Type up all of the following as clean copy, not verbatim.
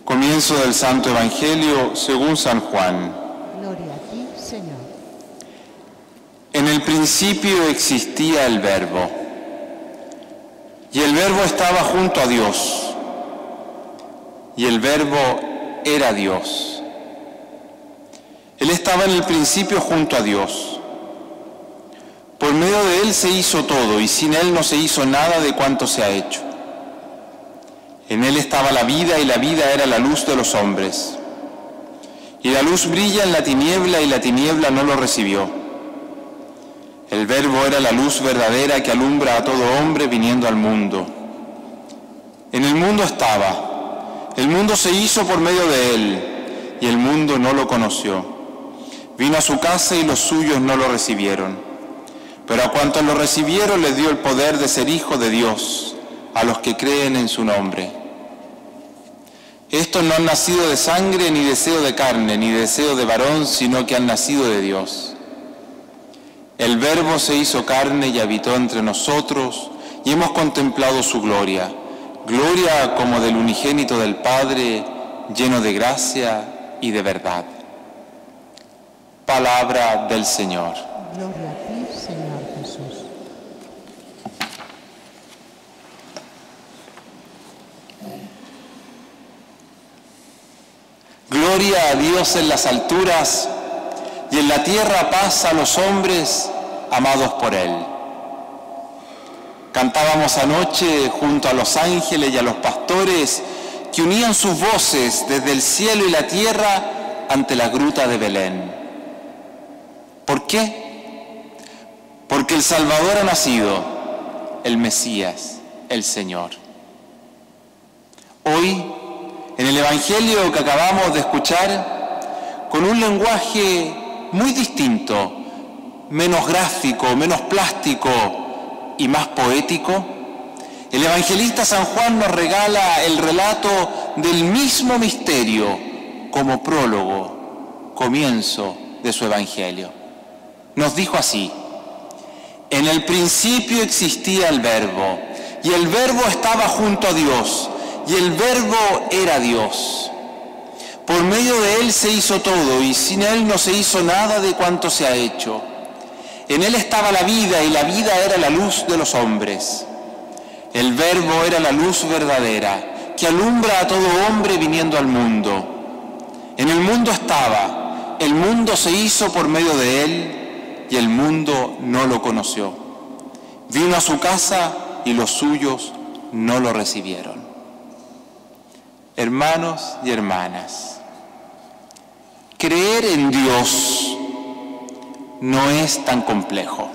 Comienzo del Santo Evangelio según San Juan. Gloria a ti, Señor. En el principio existía el Verbo, y el Verbo estaba junto a Dios, y el Verbo era Dios. Él estaba en el principio junto a Dios. Por medio de Él se hizo todo, y sin Él no se hizo nada de cuanto se ha hecho. En Él estaba la vida, y la vida era la luz de los hombres. Y la luz brilla en la tiniebla, y la tiniebla no lo recibió. El Verbo era la luz verdadera que alumbra a todo hombre viniendo al mundo. En el mundo estaba. El mundo se hizo por medio de Él, y el mundo no lo conoció. Vino a su casa y los suyos no lo recibieron. Pero a cuantos lo recibieron les dio el poder de ser hijos de Dios, a los que creen en su nombre. Estos no han nacido de sangre, ni deseo de carne, ni deseo de varón, sino que han nacido de Dios. El Verbo se hizo carne y habitó entre nosotros, y hemos contemplado su gloria, gloria como del unigénito del Padre, lleno de gracia y de verdad. Palabra del Señor. Gloria a ti, Señor Jesús. Gloria a Dios en las alturas y en la tierra paz a los hombres amados por Él. Cantábamos anoche junto a los ángeles y a los pastores que unían sus voces desde el cielo y la tierra ante la gruta de Belén. ¿Por qué? Porque el Salvador ha nacido, el Mesías, el Señor. Hoy, en el Evangelio que acabamos de escuchar, con un lenguaje muy distinto, menos gráfico, menos plástico y más poético, el evangelista San Juan nos regala el relato del mismo misterio como prólogo, comienzo de su Evangelio. Nos dijo así: en el principio existía el Verbo, y el Verbo estaba junto a Dios, y el Verbo era Dios. Por medio de Él se hizo todo, y sin Él no se hizo nada de cuanto se ha hecho. En Él estaba la vida, y la vida era la luz de los hombres. El Verbo era la luz verdadera, que alumbra a todo hombre viniendo al mundo. En el mundo estaba, el mundo se hizo por medio de Él, y el mundo no lo conoció. Vino a su casa, y los suyos no lo recibieron. Hermanos y hermanas, creer en Dios no es tan complejo.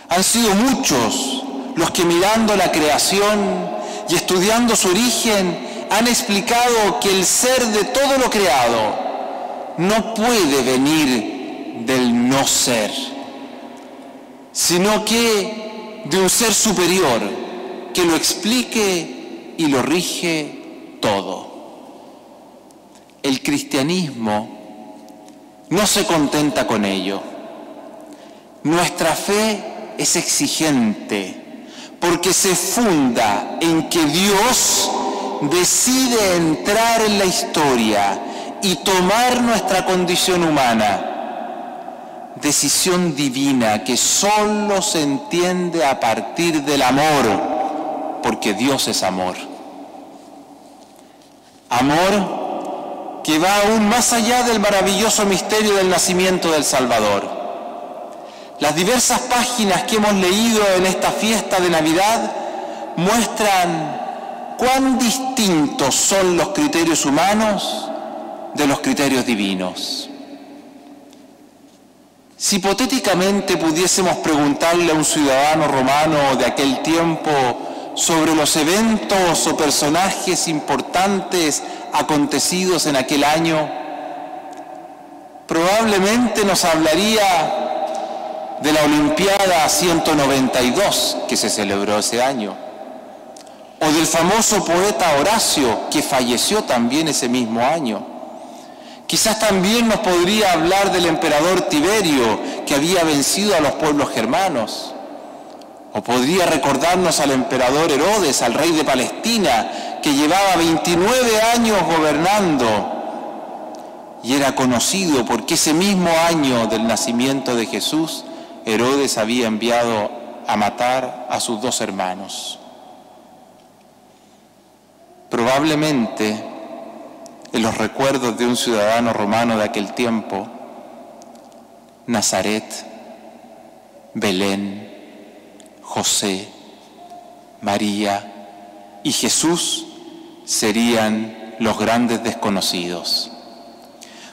Han sido muchos los que mirando la creación y estudiando su origen han explicado que el ser de todo lo creado no puede venir del no ser, sino que de un ser superior que lo explique y lo rige todo. El cristianismo no se contenta con ello. Nuestra fe es exigente porque se funda en que Dios decide entrar en la historia y tomar nuestra condición humana. Decisión divina que solo se entiende a partir del amor, porque Dios es amor. Amor que va aún más allá del maravilloso misterio del nacimiento del Salvador. Las diversas páginas que hemos leído en esta fiesta de Navidad muestran cuán distintos son los criterios humanos de los criterios divinos. Si hipotéticamente pudiésemos preguntarle a un ciudadano romano de aquel tiempo sobre los eventos o personajes importantes acontecidos en aquel año, probablemente nos hablaría de la Olimpiada 192 que se celebró ese año, o del famoso poeta Horacio que falleció también ese mismo año. Quizás también nos podría hablar del emperador Tiberio que había vencido a los pueblos germanos. O podría recordarnos al emperador Herodes, al rey de Palestina, que que llevaba 29 años gobernando y era conocido porque ese mismo año del nacimiento de Jesús, Herodes había enviado a matar a sus 2 hermanos. Probablemente, en los recuerdos de un ciudadano romano de aquel tiempo, Nazaret, Belén, José, María y Jesús serían los grandes desconocidos.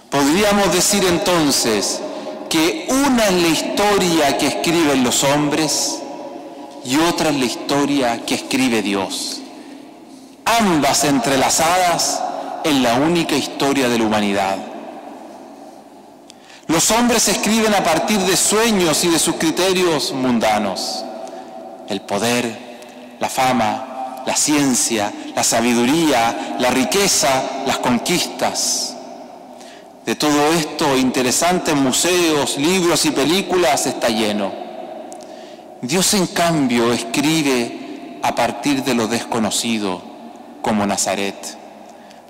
Podríamos decir entonces que una es la historia que escriben los hombres y otra es la historia que escribe Dios. Ambas entrelazadas en la única historia de la humanidad. Los hombres escriben a partir de sueños y de sus criterios mundanos. El poder, la fama, la ciencia, la sabiduría, la riqueza, las conquistas. De todo esto, interesantes museos, libros y películas está lleno. Dios, en cambio, escribe a partir de lo desconocido, como Nazaret,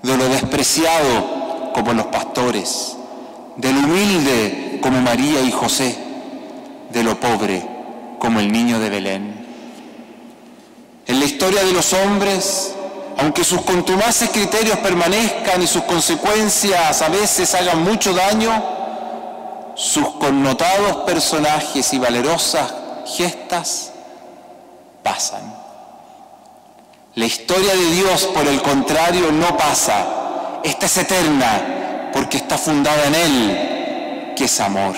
de lo despreciado, como los pastores, de lo humilde, como María y José, de lo pobre, como el niño de Belén. En la historia de los hombres, aunque sus contumaces criterios permanezcan y sus consecuencias a veces hagan mucho daño, sus connotados personajes y valerosas gestas pasan. La historia de Dios, por el contrario, no pasa. Esta es eterna porque está fundada en Él, que es amor.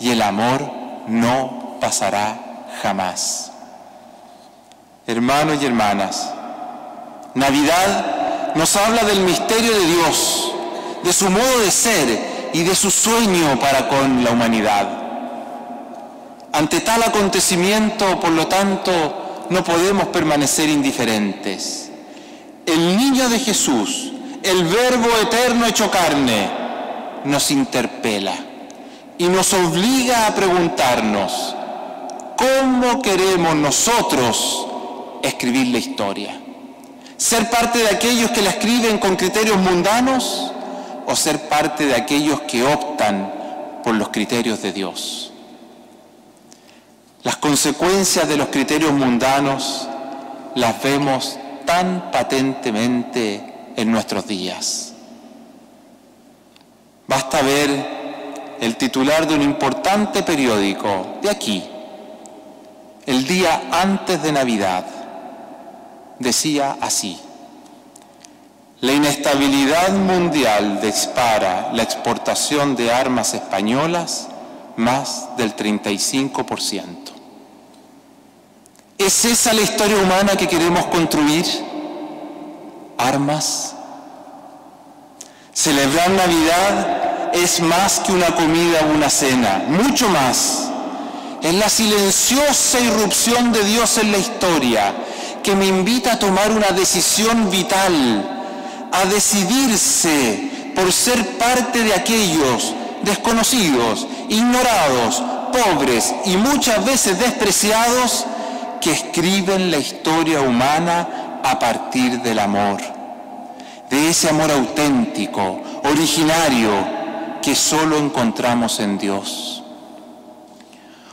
Y el amor no pasará jamás. Hermanos y hermanas, Navidad nos habla del misterio de Dios, de su modo de ser y de su sueño para con la humanidad. Ante tal acontecimiento, por lo tanto, no podemos permanecer indiferentes. El niño de Jesús, el Verbo eterno hecho carne, nos interpela y nos obliga a preguntarnos, ¿cómo queremos nosotros escribir la historia? ¿Ser parte de aquellos que la escriben con criterios mundanos o ser parte de aquellos que optan por los criterios de Dios? Las consecuencias de los criterios mundanos las vemos tan patentemente en nuestros días. Basta ver el titular de un importante periódico de aquí, el día antes de Navidad. Decía así: la inestabilidad mundial dispara la exportación de armas españolas más del 35%. ¿Es esa la historia humana que queremos construir? ¿Armas? Celebrar Navidad es más que una comida o una cena, mucho más. Es la silenciosa irrupción de Dios en la historia que me invita a tomar una decisión vital, a decidirse por ser parte de aquellos desconocidos, ignorados, pobres y muchas veces despreciados que escriben la historia humana a partir del amor, de ese amor auténtico, originario, que solo encontramos en Dios.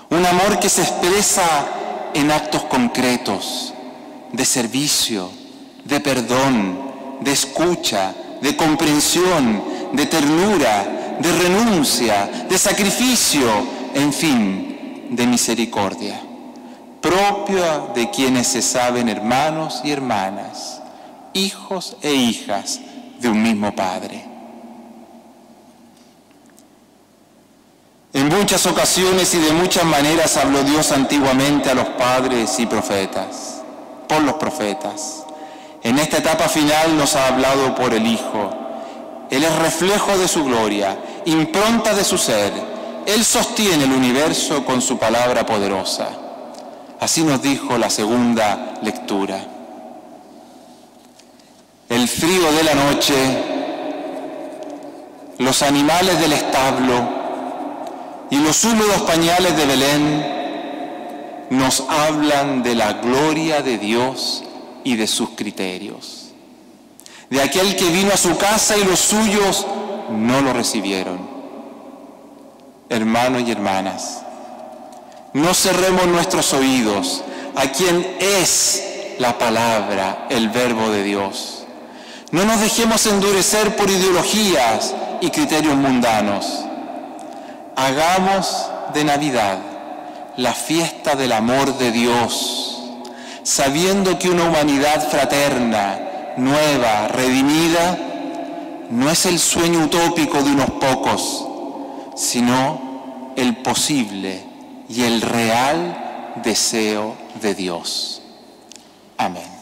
Un amor que se expresa en actos concretos, de servicio, de perdón, de escucha, de comprensión, de ternura, de renuncia, de sacrificio, en fin, de misericordia, propia de quienes se saben hermanos y hermanas, hijos e hijas de un mismo Padre. En muchas ocasiones y de muchas maneras habló Dios antiguamente a los padres y profetas, por los profetas. En esta etapa final nos ha hablado por el Hijo. Él es reflejo de su gloria, impronta de su ser. Él sostiene el universo con su palabra poderosa. Así nos dijo la segunda lectura. El frío de la noche, los animales del establo y los húmedos pañales de Belén nos hablan de la gloria de Dios y de sus criterios. de aquel que vino a su casa y los suyos no lo recibieron. Hermanos y hermanas, no cerremos nuestros oídos a quien es la palabra, el verbo de Dios. No nos dejemos endurecer por ideologías y criterios mundanos. Hagamos de Navidad la fiesta del amor de Dios, sabiendo que una humanidad fraterna, nueva, redimida, no es el sueño utópico de unos pocos, sino el posible y el real deseo de Dios. Amén.